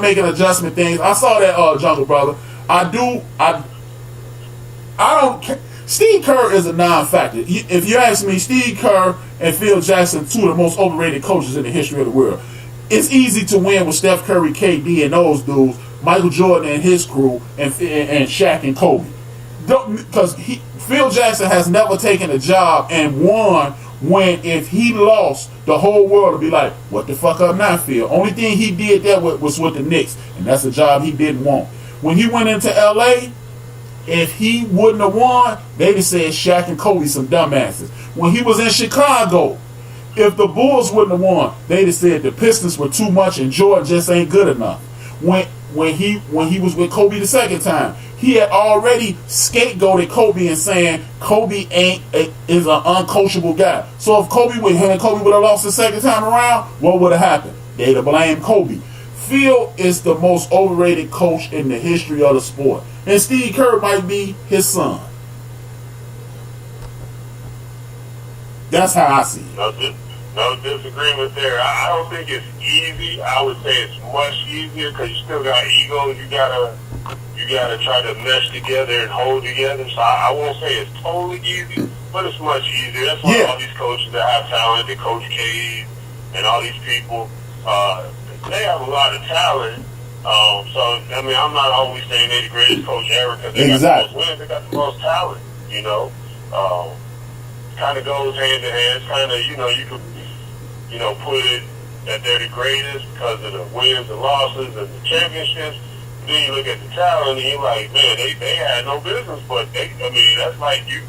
making adjustment things. I saw that Jungle Brother. I don't. Steve Kerr is a non-factor. If you ask me, Steve Kerr and Phil Jackson, two of the most overrated coaches in the history of the world. It's easy to win with Steph Curry, KD, and those dudes, Michael Jordan and his crew, and Shaq and Kobe. Because Phil Jackson has never taken a job and won when if he lost, the whole world would be like, what the fuck up now, Phil? Only thing he did that was with the Knicks, and that's a job he didn't want. When he went into L.A., if he wouldn't have won, they'd have said Shaq and Kobe some dumbasses. When he was in Chicago, if the Bulls wouldn't have won, they'd have said the Pistons were too much and Jordan just ain't good enough. When he was with Kobe the second time, he had already scapegoated Kobe and saying Kobe is an uncoachable guy. So if Kobe would have lost the second time around, what would have happened? They'd have blamed Kobe. Phil is the most overrated coach in the history of the sport. And Steve Kerr might be his son. That's how I see it. No disagreement there. I don't think it's easy. I would say it's much easier because you still got egos. You gotta try to mesh together and hold together. So I won't say it's totally easy, but it's much easier. That's why all these coaches that have talent, they Coach K and all these people, they have a lot of talent. So I mean, I'm not always saying they're the greatest coach ever because they got the most wins. They got the most talent. You know, kind of goes hand in hand. It's kind of you could put it that they're the greatest because of the wins and losses and the championships. Then you look at the talent and you're like, man, they had no business. But that's like you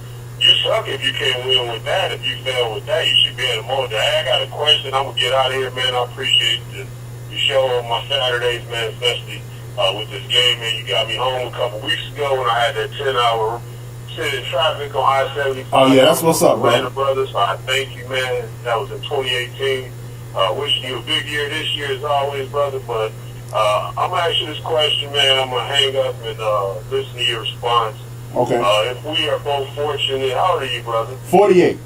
suck if you can't win with that. If you fail with that, you should be able to mold that. Hey, I got a question. I'm gonna get out of here, man. I appreciate the show on my Saturdays, man, especially with this game, man. You got me home a couple weeks ago when I had that 10-hour sit in traffic on I-75. Oh yeah, that's what's up, bro. Brothers, so I thank you, man. That was in 2018. Wishing you a big year this year as always, brother. But I'm gonna ask you this question, man. I'm gonna hang up and listen to your response. Okay. If we are both fortunate, how old are you, brother? 48.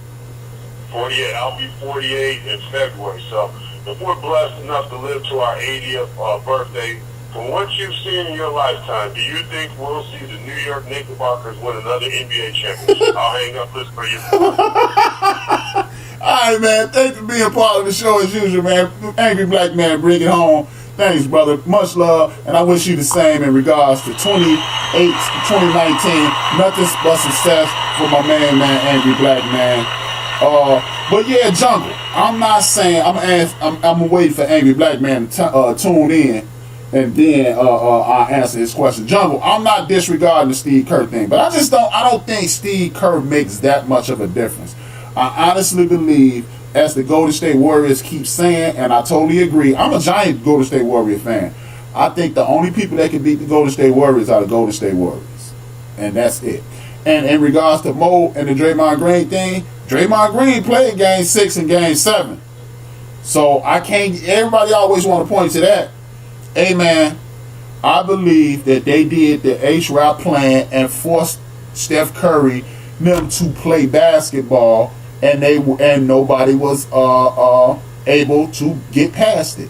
48. I'll be 48 in February. So if we're blessed enough to live to our 80th birthday, from what you've seen in your lifetime, do you think we'll see the New York Knickerbockers win another NBA championship? I'll hang up this for you. All right, man. Thanks for being part of the show as usual, man. Angry Black Man, bring it home. Thanks, brother. Much love, and I wish you the same in regards to 2019. Nothing but success for my man, Angry Black Man. But yeah, Jungle. I'm not saying I'm gonna wait for Angry Black Man to tune in, and then I'll answer his question. Jungle. I'm not disregarding the Steve Kerr thing, but I don't think Steve Kerr makes that much of a difference. I honestly believe, as the Golden State Warriors keep saying, and I totally agree, I'm a giant Golden State Warrior fan. I think the only people that can beat the Golden State Warriors are the Golden State Warriors. And that's it. And in regards to Mo and the Draymond Green thing, Draymond Green played Game 6 and Game 7. So I can't, everybody always want to point to that. Hey man, I believe that they did the H-Route plan and forced Steph Curry them to play basketball, and nobody was able to get past it.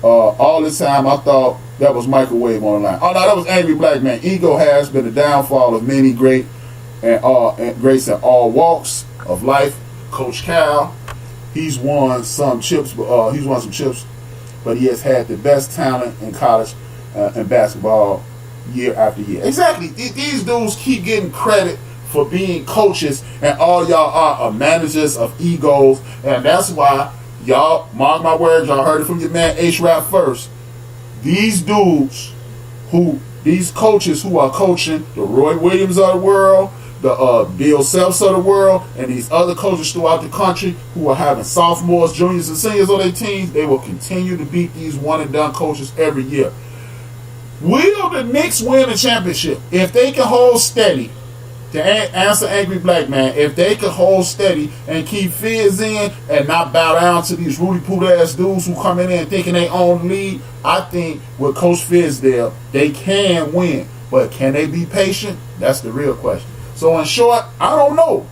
All this time I thought that was microwave on the line. Oh no, that was Angry Black Man. Ego has been the downfall of many greats in all walks of life. Coach Cal, he's won some chips, but he has had the best talent in college and basketball year after year. Exactly. These dudes keep getting credit for being coaches, and all y'all are managers of egos, and that's why y'all, mark my words, y'all heard it from your man H-Rap first. These dudes, these coaches who are coaching the Roy Williams of the world, the Bill Selfs of the world, and these other coaches throughout the country who are having sophomores, juniors, and seniors on their teams, they will continue to beat these one-and-done coaches every year. Will the Knicks win a championship if they can hold steady? To answer Angry Black Man, if they could hold steady and keep Fizz in and not bow down to these Rudy Poot ass dudes who come in there and thinking they own the lead, I think with Coach Fizz there, they can win. But can they be patient? That's the real question. So in short, I don't know,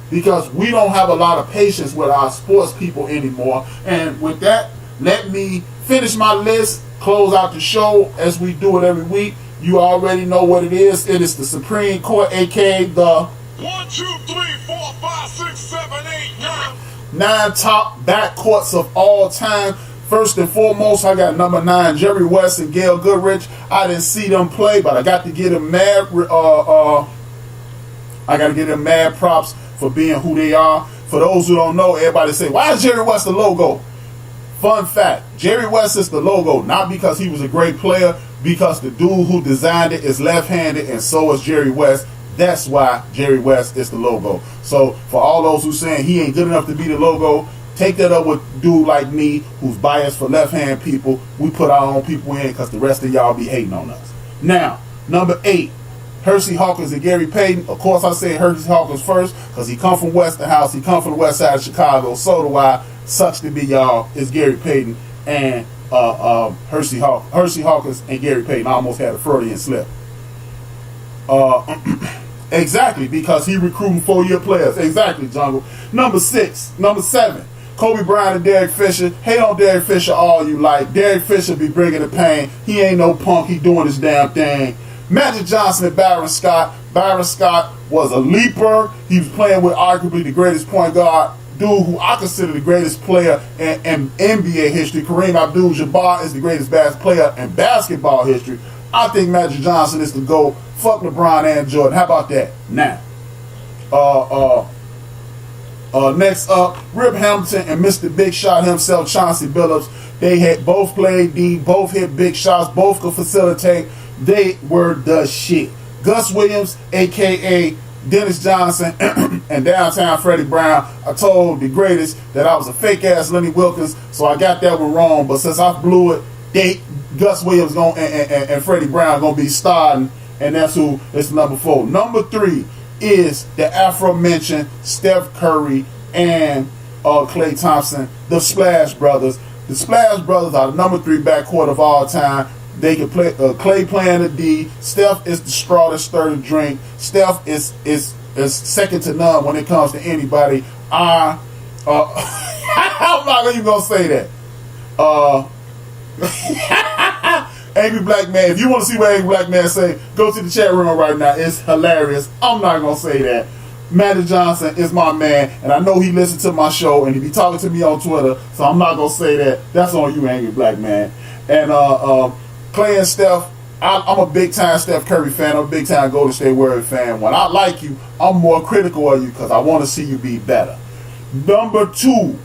because we don't have a lot of patience with our sports people anymore. And with that, let me finish my list close out the show as we do it every week. You already know what it is. It is the Supreme Court, aka the 1, 2, 3, 4, 5, 6, 7, 8, 9. 9 top backcourts of all time. First and foremost, I got number 9, Jerry West and Gail Goodrich. I didn't see them play, but I got to get them mad. I got to give them mad props for being who they are. For those who don't know, everybody say, why is Jerry West the logo? Fun fact, Jerry West is the logo, not because he was a great player, because the dude who designed it is left-handed, and so is Jerry West. That's why Jerry West is the logo. So for all those who saying he ain't good enough to be the logo, take that up with a dude like me who's biased for left-hand people. We put our own people in because the rest of y'all be hating on us. Now, number 8, Hersey Hawkins and Gary Payton. Of course, I say Hersey Hawkins first because he come from Westinghouse. He come from the west side of Chicago. So do I. Sucks to be y'all. It's Gary Payton and Hersey Hawkins and Gary Payton. I almost had a Freudian slip. Exactly, because he recruiting 4-year players. Exactly, Jungle. Number 7, Kobe Bryant and Derek Fisher. Hate on Derek Fisher all you like. Derek Fisher be bringing the pain. He ain't no punk. He doing his damn thing. Magic Johnson and Byron Scott. Byron Scott was a leaper. He was playing with arguably the greatest point guard, dude who I consider the greatest player in NBA history. Kareem Abdul-Jabbar is the greatest player in basketball history. I think Magic Johnson is the GOAT. Fuck LeBron and Jordan. How about that? Now, next up, Rip Hamilton and Mr. Big Shot himself, Chauncey Billups. They had both played D, both hit big shots, both could facilitate. They were the shit. Gus Williams, a.k.a. Dennis Johnson, and downtown Freddie Brown. I told the greatest that I was a fake-ass Lenny Wilkins, so I got that one wrong. But since I blew it, Gus Williams and Freddie Brown going to be starting, and that's who is number 4. Number 3 is the aforementioned Steph Curry and Klay Thompson, the Splash Brothers. The Splash Brothers are the number 3 backcourt of all time. They can play. Klay playing the D. Steph is the straw that stirred the drink. Steph is second to none when it comes to anybody. I'm not even gonna say that. Angry Black Man. If you want to see what Angry Black Man say, go to the chat room right now. It's hilarious. I'm not gonna say that. Magic Johnson is my man, and I know he listens to my show, and he be talking to me on Twitter, so I'm not gonna say that. That's on you, Angry Black Man. And Klay and Steph, I'm a big-time Steph Curry fan. I'm a big-time Golden State Warriors fan. When I like you, I'm more critical of you because I want to see you be better. Number 2,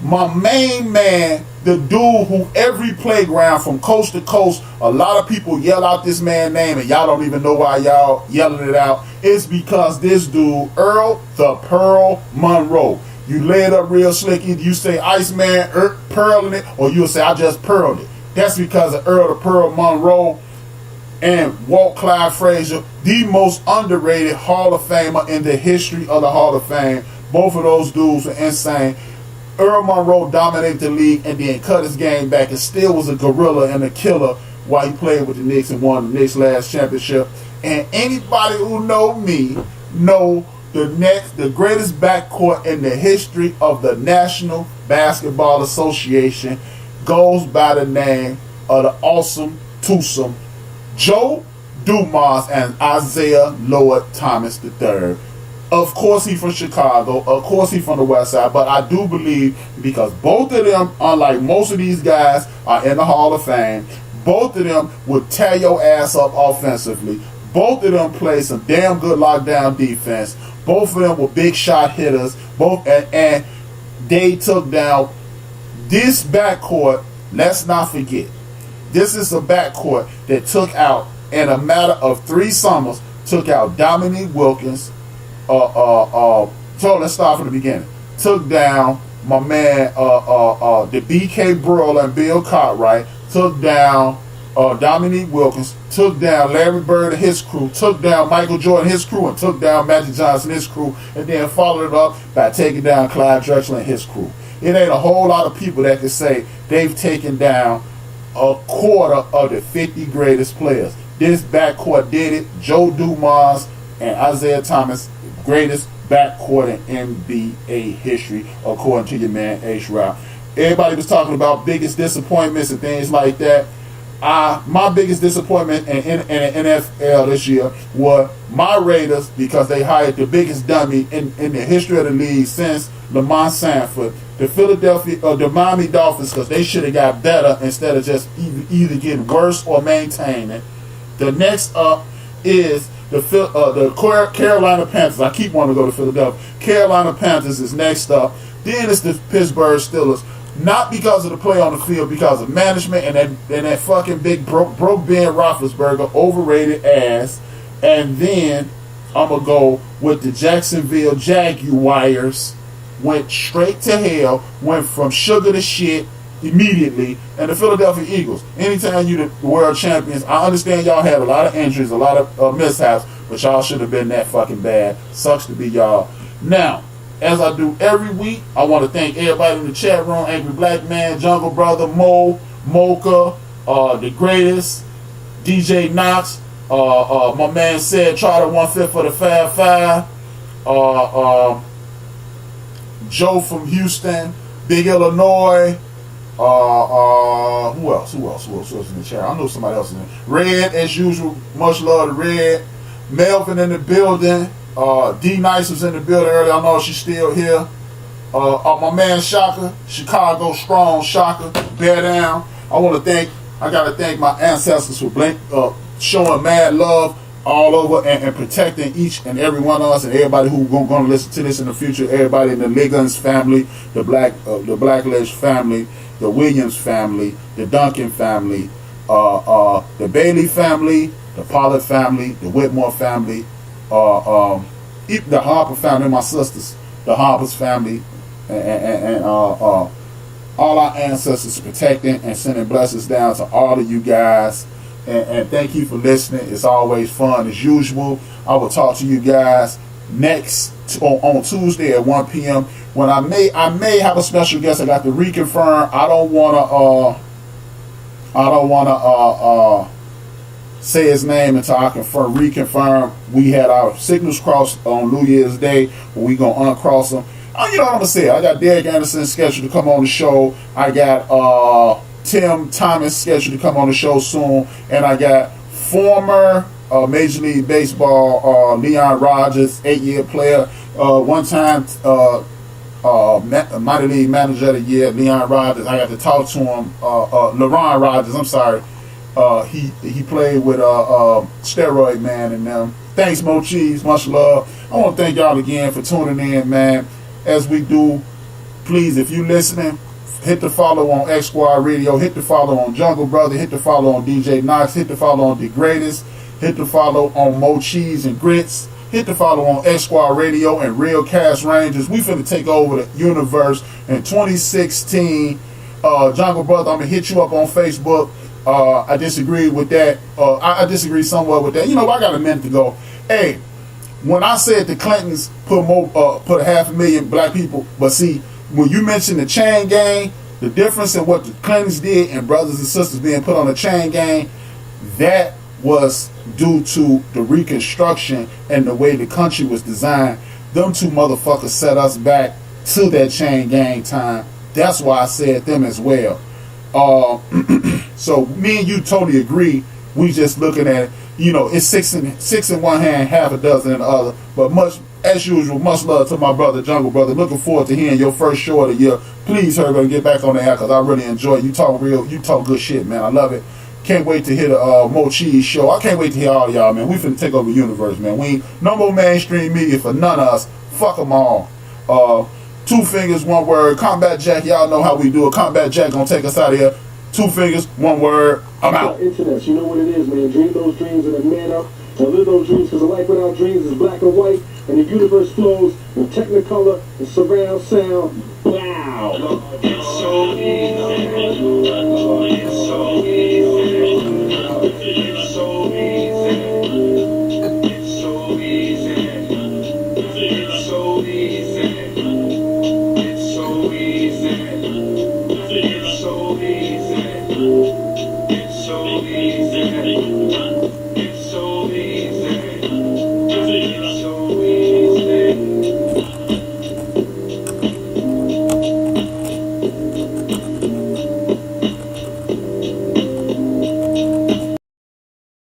my main man, the dude who every playground from coast to coast, a lot of people yell out this man's name and y'all don't even know why y'all yelling it out. It's because this dude, Earl the Pearl Monroe. You lay it up real slick. Either you say Iceman, pearling it, or you'll say I just pearled it. That's because of Earl the Pearl Monroe and Walt Clyde Frazier, the most underrated Hall of Famer in the history of the Hall of Fame. Both of those dudes are insane. Earl Monroe dominated the league and then cut his game back and still was a gorilla and a killer while he played with the Knicks and won the Knicks' last championship. And anybody who know me know the greatest backcourt in the history of the National Basketball Association goes by the name of the awesome twosome Joe Dumars and Isaiah Lloyd Thomas III. Of course he from Chicago, of course he from the west side, but I do believe because both of them, unlike most of these guys, are in the Hall of Fame, both of them would tear your ass up offensively. Both of them play some damn good lockdown defense. Both of them were big shot hitters. And they took down this backcourt. Let's not forget, this is a backcourt that took out, in a matter of 3 summers, took out Dominique Wilkins. So let's start from the beginning. Took down my man, the BK Burrell and Bill Cartwright. Took down Dominique Wilkins. Took down Larry Bird and his crew. Took down Michael Jordan and his crew. And took down Magic Johnson and his crew. And then followed it up by taking down Clyde Drexler and his crew. It ain't a whole lot of people that can say they've taken down a quarter of the 50 greatest players. This backcourt did it. Joe Dumars and Isaiah Thomas, greatest backcourt in NBA history, according to your man H. Rock. everybody was talking about biggest disappointments and things like that. My biggest disappointment in NFL this year were my Raiders, because they hired the biggest dummy in the history of the league since Lamont Sanford. The Miami Dolphins, because they should have got better instead of just either getting worse or maintaining. The next up is the Carolina Panthers. I keep wanting to go to Philadelphia. Carolina Panthers is next up. Then it's the Pittsburgh Steelers. Not because of the play on the field, because of management and that fucking big broke Ben Roethlisberger, overrated ass. And then I'm going to go with the Jacksonville Jaguars. Went straight to hell, went from sugar to shit immediately. And the Philadelphia Eagles. Anytime you the world champions, I understand y'all had a lot of injuries, a lot of mishaps, but y'all should have been that fucking bad. Sucks to be y'all. Now, as I do every week, I want to thank everybody in the chat room: Angry Black Man, Jungle Brother, Mo, Mocha, the Greatest, DJ Knox, my man said try the 1/5 for the Fab Five, Joe from Houston, Big Illinois, who else in the chat? I know somebody else in there. Red, as usual, much love to Red. Melvin in the building. D Nice was in the building earlier. I know she's still here. My man Shaka, Chicago Strong Shaka, bear down. I gotta thank my ancestors for showing mad love all over and protecting each and every one of us and everybody who's gonna listen to this in the future. Everybody in the Liggins family, the Blackledge family, the Williams family, the Duncan family, the Bailey family, the Pollard family, the Whitmore family, the Harper family, my sisters, the Harper's family, and all our ancestors protecting and sending blessings down to all of you guys. And thank you for listening. It's always fun as usual. I will talk to you guys next on Tuesday at 1 p.m. when I may have a special guest. I got to reconfirm. I don't wanna say his name until I reconfirm. We had our signals crossed on New Year's Day, but we gonna uncross them. You know what I'm gonna say? I got Derek Anderson scheduled to come on the show. I got Tim Thomas scheduled to come on the show soon, and I got former Major League Baseball Leon Rogers, 8-year player, one time Minor League Manager of the Year, Leon Rogers. I got to talk to him. LeRon Rogers, I'm sorry. He played with Steroid Man and them. Thanks, Mo Cheese. Much love. I want to thank y'all again for tuning in, man. As we do, please, if you listening, hit the follow on X Squad Radio. Hit the follow on Jungle Brother. Hit the follow on DJ Knox. Hit the follow on The Greatest. Hit the follow on Mo Cheese and Grits. Hit the follow on X Squad Radio and Real Cast Rangers. We finna take over the universe in 2016. Jungle Brother, I'm gonna hit you up on Facebook. I disagree with that. I disagree somewhat with that. You know, I got a minute to go. Hey, when I said the Clintons put 500,000 black people, but see, when you mentioned the chain gang, the difference in what the Clintons did and brothers and sisters being put on the chain gang, that was due to the Reconstruction and the way the country was designed. Them two motherfuckers set us back to that chain gang time. That's why I said them as well. So me and you totally agree. We just looking at, you know, it's six in one hand, half a dozen in the other. But as usual, much love to my brother, Jungle Brother. Looking forward to hearing your first show of the year. Please hurry up and get back on the air, because I really enjoy it. You talk good shit, man. I love it. Can't wait to hear the Mo Cheese show. I can't wait to hear all of y'all, man. We finna take over the universe, man. We ain't no more mainstream media for none of us. Fuck them all. 2 fingers, 1 word. Combat Jack, y'all know how we do it. Combat Jack gonna take us out of here. 2 fingers, 1 word. I'm out. Internet, you know what it is, man. Dream those dreams and then man up and live those dreams, because a life without dreams is black and white, and the universe flows in technicolor and surround sound. Wow. It's so easy. It's so